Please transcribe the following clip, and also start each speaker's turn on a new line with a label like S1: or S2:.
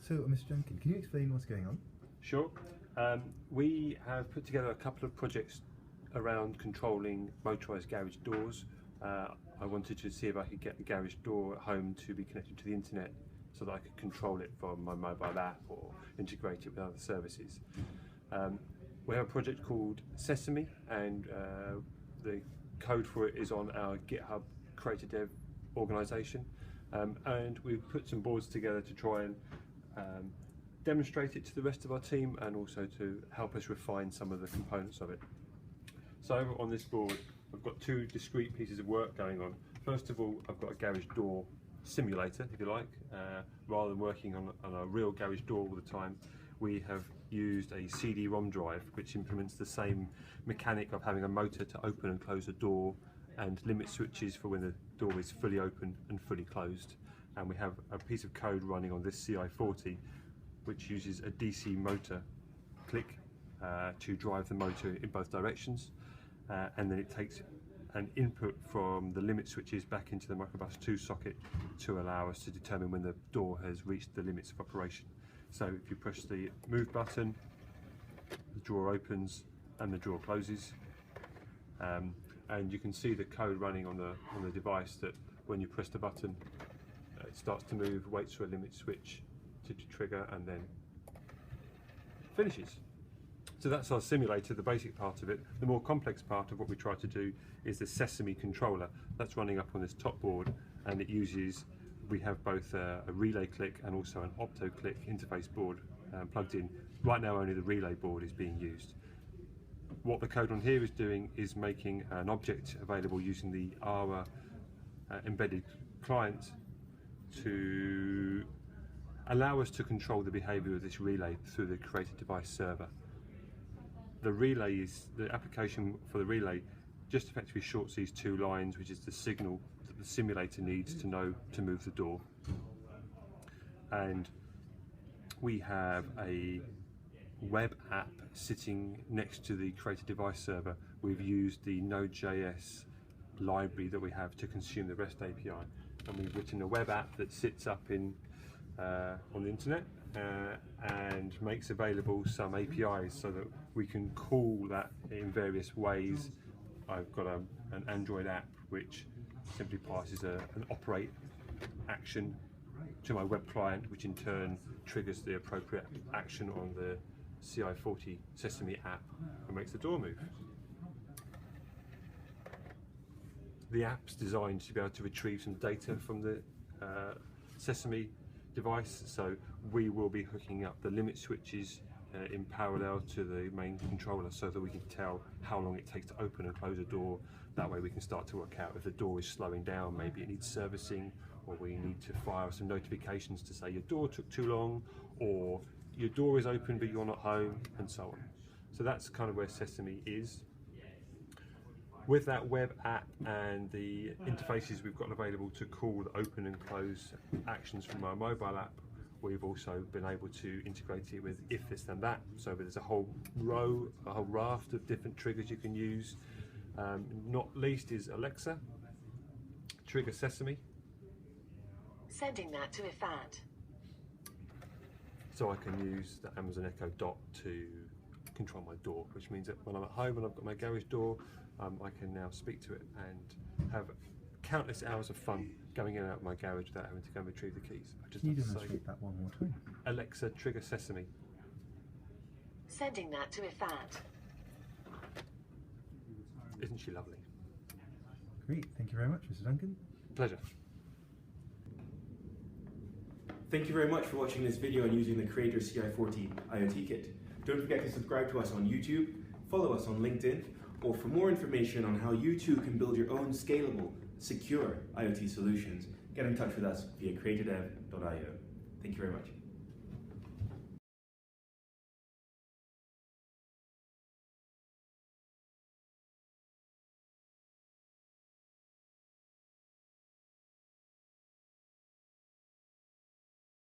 S1: So, Mr. Duncan, can you explain what's going on?
S2: Sure. We have put together a couple of projects around controlling motorised garage doors. I wanted to see if I could get the garage door at home to be connected to the internet so that I could control it from my mobile app or integrate it with other services. We have a project called Sesame, and the code for it is on our GitHub Creator Dev organisation, and we've put some boards together to try and demonstrate it to the rest of our team and also to help us refine some of the components of it. So over on this board I've got two discrete pieces of work going on. First of all, I've got a garage door simulator, if you like. Rather than working on a real garage door all the time, we have used a CD-ROM drive which implements the same mechanic of having a motor to open and close a door and limit switches for when the door is fully open and fully closed. And we have a piece of code running on this CI40 which uses a DC motor click to drive the motor in both directions, and then it takes an input from the limit switches back into the microbus 2 socket to allow us to determine when the door has reached the limits of operation. So if you push the move button, the drawer opens and the drawer closes, and you can see the code running on the device that when you press the button it starts to move, waits for a limit switch to trigger, and then finishes. So that's our simulator, the basic part of it. The more complex part of what we try to do is the Sesame controller. That's running up on this top board, and it uses, we have both a relay click and also an opto click interface board plugged in. Right now only the relay board is being used. What the code on here is doing is making an object available using the ARA embedded client to allow us to control the behavior of this relay through the Creator device server. The relay is, the application for the relay just effectively shorts these two lines, which is the signal that the simulator needs to know to move the door. And we have a web app sitting next to the Creator device server. We've used the Node.js library that we have to consume the REST API, and we've written a web app that sits up in on the internet and makes available some APIs so that we can call that in various ways. I've got an Android app which simply passes an operate action to my web client, which in turn triggers the appropriate action on the CI40 Sesame app and makes the door move. The app's designed to be able to retrieve some data from the Sesame device, so we will be hooking up the limit switches in parallel to the main controller so that we can tell how long it takes to open and close a door. That way we can start to work out if the door is slowing down, maybe it needs servicing, or we need to fire some notifications to say your door took too long, or your door is open but you're not home, and so on. So that's kind of where Sesame is. With that web app and the interfaces we've got available to call the open and close actions from our mobile app, we've also been able to integrate it with if this then that. So there's a whole raft of different triggers you can use. Not least is Alexa, trigger Sesame.
S3: Sending that to Ifat.
S2: So I can use the Amazon Echo Dot to control my door, which means that when I'm at home and I've got my garage door, I can now speak to it and have countless hours of fun going in and out of my garage without having to go and retrieve the keys. I just
S1: Can you
S2: have to
S1: demonstrate that one more time?
S2: Alexa, trigger Sesame.
S3: Sending that to Ifat.
S2: Isn't she lovely?
S1: Great, thank you very much, Mr. Duncan.
S2: Pleasure.
S4: Thank you very much for watching this video and using the Creator Ci40 IoT Kit. Don't forget to subscribe to us on YouTube, follow us on LinkedIn, or for more information on how you too can build your own scalable, secure IoT solutions, get in touch with us via creatordev.io. Thank you very much.